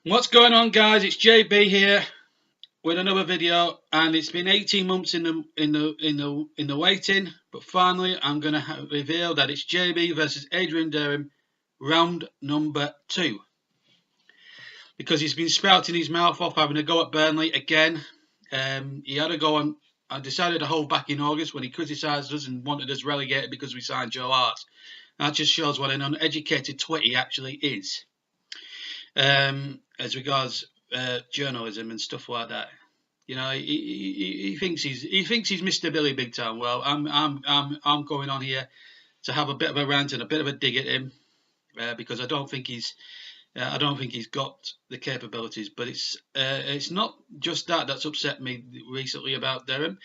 What's going on, guys? It's JB here with another video, and it's been 18 months in the waiting, but finally I'm going to reveal that it's JB versus Adrian Durham, round number 2, because he's been spouting his mouth off having a go at Burnley again. He had a go on. I decided to hold back in August when he criticised us and wanted us relegated because we signed Joe Hart. That just shows what an uneducated twit he actually is. As regards journalism and stuff like that, you know, he thinks he's Mr. Billy Big Time. Well, I'm going on here to have a bit of a rant and a bit of a dig at him because I don't think he's got the capabilities. But it's not just that's upset me recently about Durham.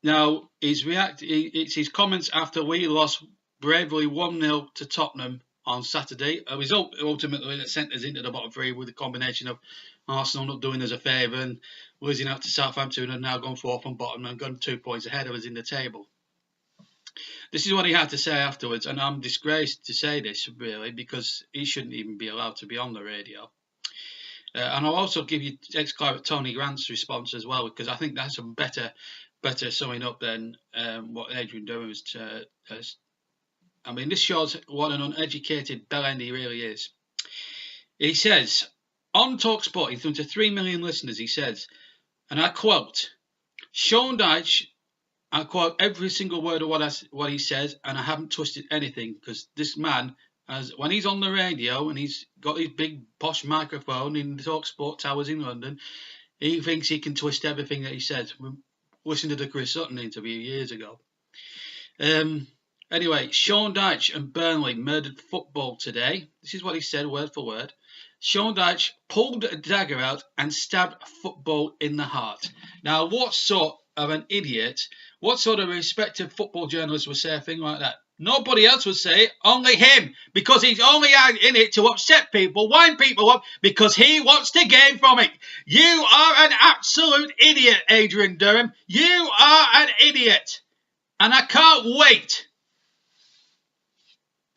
Now it's his comments after we lost bravely 1-0 to Tottenham on Saturday, a result ultimately that sent us into the bottom three with a combination of Arsenal not doing us a favour and losing out to Southampton and now gone fourth on bottom and gone 2 points ahead of us in the table. This is what he had to say afterwards, and I'm disgraced to say this, really, because he shouldn't even be allowed to be on the radio. And I'll also give you Tony Grant's response as well, because I think that's a better summing up than what Adrian Durham has. I mean, this shows what an uneducated bellend he really is. He says, on Talksport, he's done to 3 million listeners, he says, and I quote, Sean Dyche, I quote every single word of what he says, and I haven't twisted anything, because this man, when he's on the radio and he's got his big posh microphone in the Talksport towers in London, he thinks he can twist everything that he says. Listen to the Chris Sutton interview years ago. Anyway, Sean Dyche and Burnley murdered football today. This is what he said, word for word. Sean Dyche pulled a dagger out and stabbed football in the heart. Now, what sort of an idiot, what sort of respected football journalist would say a thing like that? Nobody else would say it, only him, because he's only in it to upset people, wind people up, because he wants to gain from it. You are an absolute idiot, Adrian Durham. You are an idiot. And I can't wait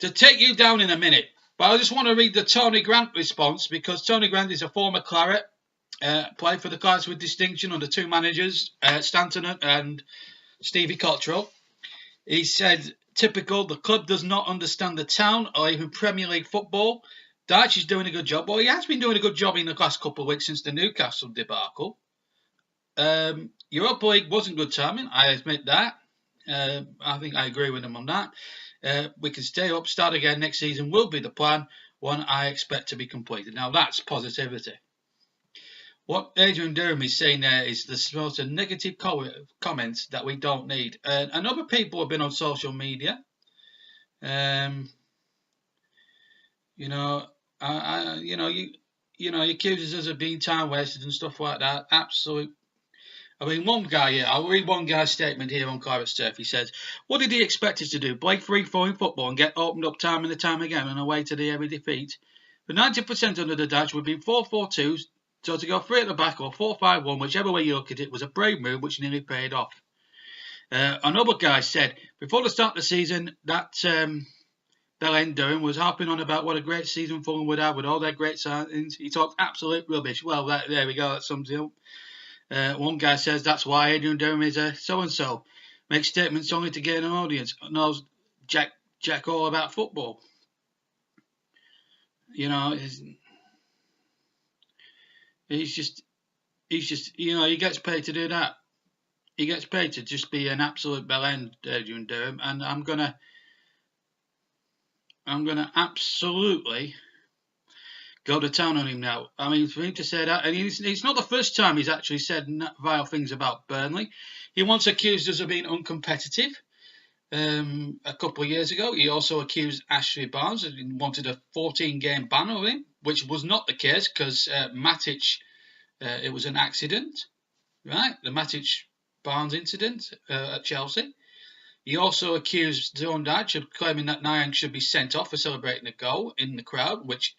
to take you down in a minute. But I just want to read the Tony Grant response, because Tony Grant is a former Claret, played for the Clarets with distinction under 2 managers, Stanton and Stevie Cottrell. He said, typical, the club does not understand the town or even Premier League football. Dyche is doing a good job. Well, he has been doing a good job in the last couple of weeks since the Newcastle debacle. Europa League wasn't good timing, I admit that. I think I agree with him on that. We can stay up, start again next season will be the plan, one I expect to be completed. Now that's positivity. What Adrian Durham is saying there is the sort of negative comments that we don't need. And other people have been on social media. He accuses us of being time wasters and stuff like that. Absolute. I mean, one guy here, I'll read one guy's statement here on Claret's Turf. He says, what did he expect us to do? Play free-flowing football and get opened up time and time again on the way to the every defeat? For 90% under the Dyche would be 4-4-2, so to go 3 at the back or 4-5-1, whichever way you look at it, was a brave move which nearly paid off. Another guy said, before the start of the season, that bellend Durham was harping on about what a great season Fulham would have with all their great signings. He talked absolute rubbish. Well, there we go, that sums it up. One guy says that's why Adrian Durham is a so-and-so. Makes statements only to gain an audience. Knows jack all about football. You know, he's just, you know, he gets paid to do that. He gets paid to just be an absolute bellend, Adrian Durham, and I'm gonna absolutely go to town on him now. I mean, for him to say that, and it's not the first time he's actually said vile things about Burnley. He once accused us of being uncompetitive. A couple of years ago, he also accused Ashley Barnes and wanted a 14-game ban of him, which was not the case because Matic, it was an accident, right? The Matic-Barnes incident at Chelsea. He also accused Sean Dyche of claiming that Nyang should be sent off for celebrating a goal in the crowd, which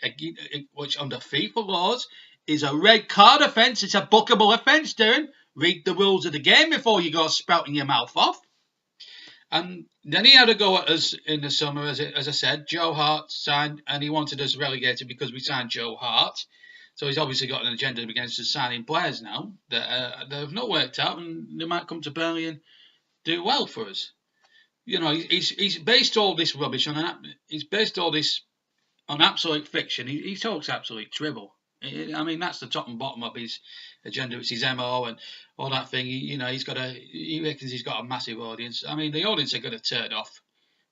under FIFA laws is a red card offence. It's a bookable offence, Darren. Read the rules of the game before you go spouting your mouth off. And then he had a go at us in the summer, as I said. Joe Hart signed, and he wanted us relegated because we signed Joe Hart. So he's obviously got an agenda against us signing players now that have not worked out, and they might come to Burnley and do well for us. You know, he's based all this rubbish on on absolute fiction. He talks absolute dribble. I mean, that's the top and bottom of his agenda. It's his MO and all that thing. He reckons he's got a massive audience. I mean, the audience are going to turn off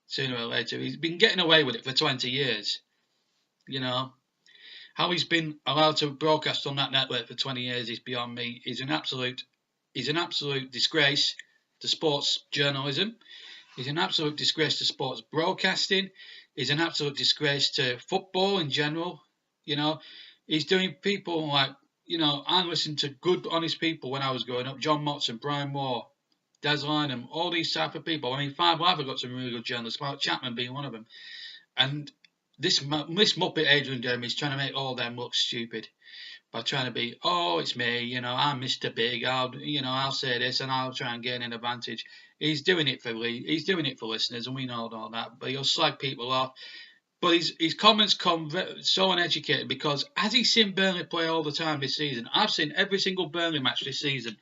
sooner or later. He's been getting away with it for 20 years. You know, how he's been allowed to broadcast on that network for 20 years is beyond me. He's an absolute disgrace to sports journalism. He's an absolute disgrace to sports broadcasting. He's an absolute disgrace to football in general. You know, he's doing people like, you know, I listened to good, honest people when I was growing up. John Motson, Brian Moore, Des Lynam, all these type of people. I mean, 5 Live have got some really good journalists, Mark Chapman being one of them. And this Muppet Adrian Durham is trying to make all them look stupid by trying to be, oh, it's me, you know, I'm Mr. Big, I'll say this and I'll try and gain an advantage. He's doing it for listeners, and we know all that. But he'll slag people off. But his comments come so uneducated because as he's seen Burnley play all the time this season, I've seen every single Burnley match this season.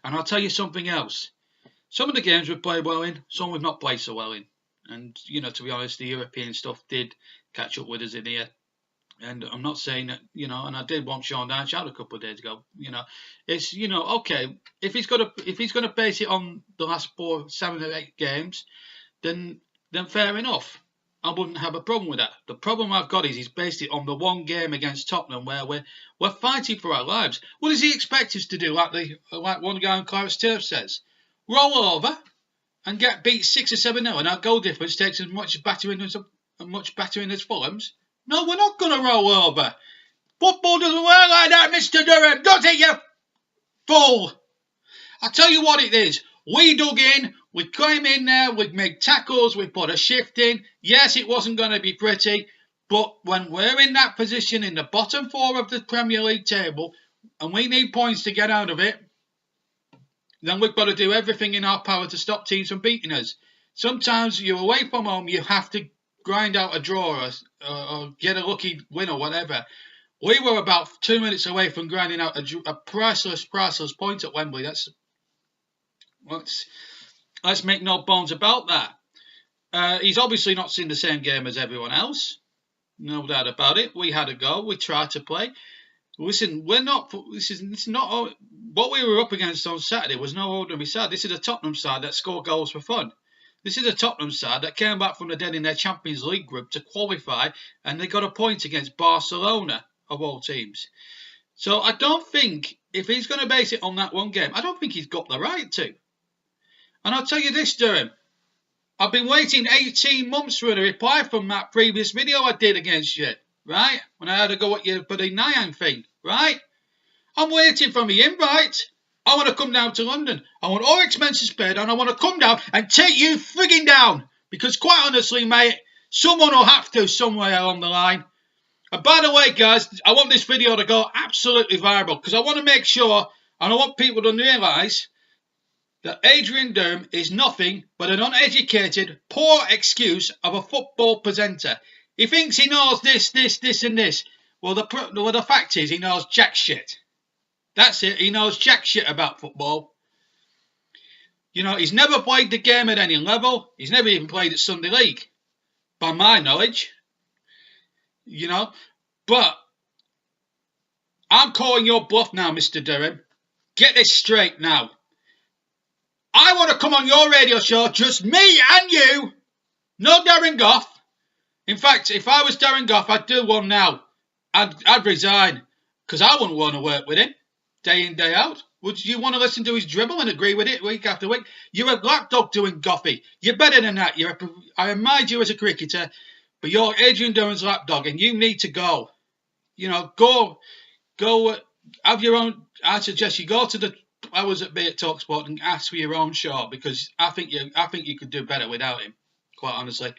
And I'll tell you something else. Some of the games we've played well in, some we've not played so well in. And, you know, to be honest, the European stuff did catch up with us in here. And I'm not saying that, you know, and I did want Sean Dyche out a couple of days ago. You know, it's, you know, okay, if he's gonna base it on the last 7 or 8 games, then fair enough. I wouldn't have a problem with that. The problem I've got is he's based it on the one game against Tottenham where we're fighting for our lives. What does he expect us to do? Like one guy on Clarence Turf says, roll over and get beat 6 or 7-0, and our goal difference takes as much battering as Fulham's. No, we're not going to roll over. Football doesn't work like that, Mr. Durham. Does it, you fool? I tell you what it is. We dug in. We came in there. We made tackles. We put a shift in. Yes, it wasn't going to be pretty. But when we're in that position in the bottom 4 of the Premier League table and we need points to get out of it, then we've got to do everything in our power to stop teams from beating us. Sometimes you're away from home. You have to grind out a draw or get a lucky win or whatever. We were about 2 minutes away from grinding out a priceless point at Wembley. Let's make no bones about that. He's obviously not seen the same game as everyone else. No doubt about it. We had a go. We tried to play. Listen, this is not what we were up against on Saturday was no ordinary side. This is a Tottenham side that score goals for fun. This is a Tottenham side that came back from the dead in their Champions League group to qualify, and they got a point against Barcelona, of all teams. So I don't think, if he's going to base it on that one game, I don't think he's got the right to. And I'll tell you this, Durham. I've been waiting 18 months for a reply from that previous video I did against you, right? When I had to go at you for the Nyang thing, right? I'm waiting for my invite. I want to come down to London. I want all expenses paid, and I want to come down and take you frigging down. Because quite honestly, mate, someone will have to somewhere along the line. And by the way, guys, I want this video to go absolutely viral because I want to make sure, and I want people to realise that Adrian Durham is nothing but an uneducated, poor excuse of a football presenter. He thinks he knows this, and this. Well, the fact is he knows jack shit. That's it. He knows jack shit about football. You know, he's never played the game at any level. He's never even played at Sunday League, by my knowledge. You know, but I'm calling your bluff now, Mr. Durham. Get this straight now. I want to come on your radio show, just me and you. No Darren Goff. In fact, if I was Darren Goff, I'd do one now. I'd resign because I wouldn't want to work with him day in, day out. Would you want to listen to his dribble and agree with it week after week? You're a lapdog doing Goffy. You're better than that. I admire you as a cricketer, but you're Adrian Durham's lapdog and you need to go. You know, go, have your own. I suggest you go to the powers that be at Talksport and ask for your own show because I think you could do better without him. Quite honestly,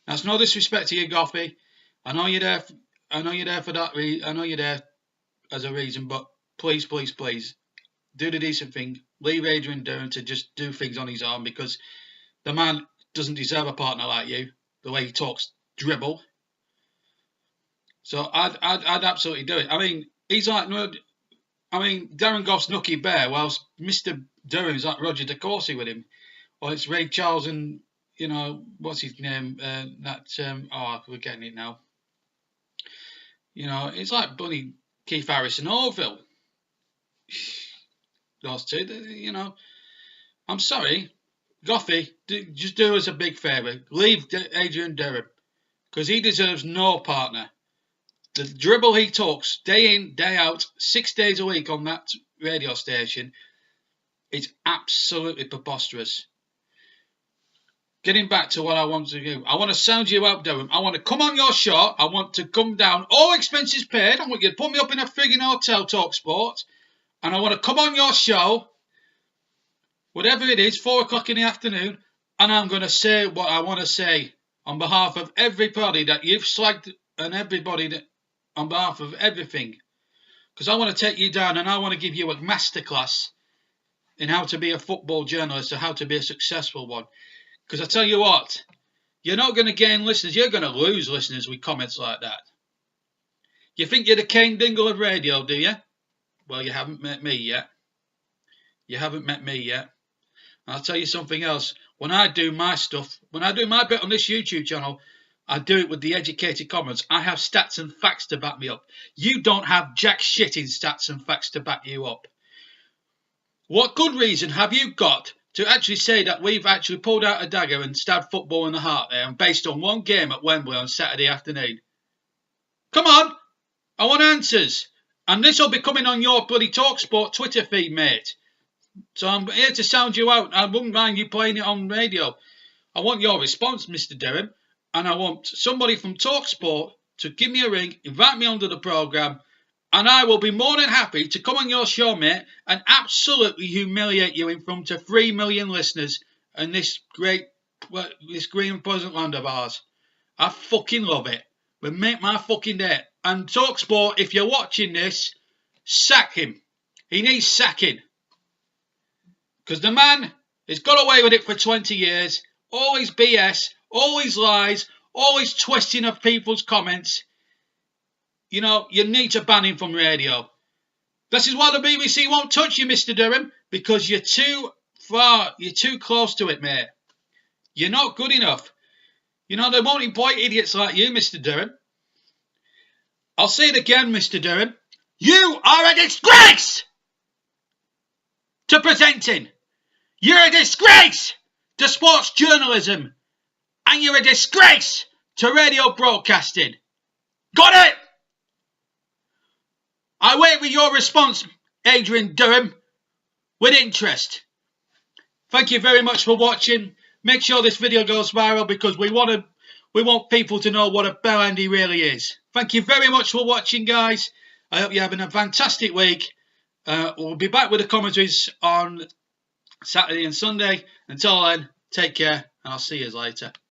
that's no disrespect to you, Goffy. I know you're there. I know you're there for that. I know you're there as a reason, but please, please, please, do the decent thing. Leave Adrian Durham to just do things on his own because The man doesn't deserve a partner like you, the way he talks dribble. So I'd absolutely do it. I mean, he's like, Darren Goff's Nookie Bear, whilst Mr. Durham's like Roger De Courcy with him. Or it's Ray Charles and, what's his name? We're getting it now. It's like Bunny Keith Harris and Orville. Those two, I'm sorry. Goffy, just do us a big favour. Leave Adrian Durham. Because he deserves no partner. The dribble he talks day in, day out, 6 days a week on that radio station, it's absolutely preposterous. Getting back to what I want to do. I want to sound you out, Durham. I want to come on your show. I want to come down, all expenses paid. I want you to put me up in a frigging hotel, Talksport. And I want to come on your show, whatever it is, 4 o'clock in the afternoon, and I'm going to say what I want to say on behalf of everybody that you've slagged and everybody that, on behalf of everything. Because I want to take you down and I want to give you a masterclass in how to be a football journalist or how to be a successful one. Because I tell you what, you're not going to gain listeners, you're going to lose listeners with comments like that. You think you're the Kane Dingle of radio, do you? Well, you haven't met me yet. You haven't met me yet. And I'll tell you something else. When I do my stuff, when I do my bit on this YouTube channel, I do it with the educated comments. I have stats and facts to back me up. You don't have jack shit in stats and facts to back you up. What good reason have you got to actually say that we've actually pulled out a dagger and stabbed football in the heart there and based on one game at Wembley on Saturday afternoon? Come on. I want answers. And this will be coming on your bloody Talksport Twitter feed, mate. So I'm here to sound you out. I wouldn't mind you playing it on radio. I want your response, Mr. Durham. And I want somebody from Talksport to give me a ring, invite me onto the programme, and I will be more than happy to come on your show, mate, and absolutely humiliate you in front of 3 million listeners in this green and pleasant land of ours. I fucking love it. But make my fucking day. And Talksport, if you're watching this, sack him. He needs sacking. Because the man has got away with it for 20 years. Always BS, always lies, always twisting of people's comments. You need to ban him from radio. This is why the BBC won't touch you, Mr. Durham, because you're too far, you're too close to it, mate. You're not good enough. They won't employ idiots like you, Mr. Durham. I'll say it again, Mr. Durham. You are a disgrace to presenting. You're a disgrace to sports journalism. And you're a disgrace to radio broadcasting. Got it? I wait with your response, Adrian Durham, with interest. Thank you very much for watching. Make sure this video goes viral because we want people to know what a bellend he really is. Thank you very much for watching, guys. I hope you're having a fantastic week. We'll be back with the commentaries on Saturday and Sunday. Until then, take care, and I'll see you later.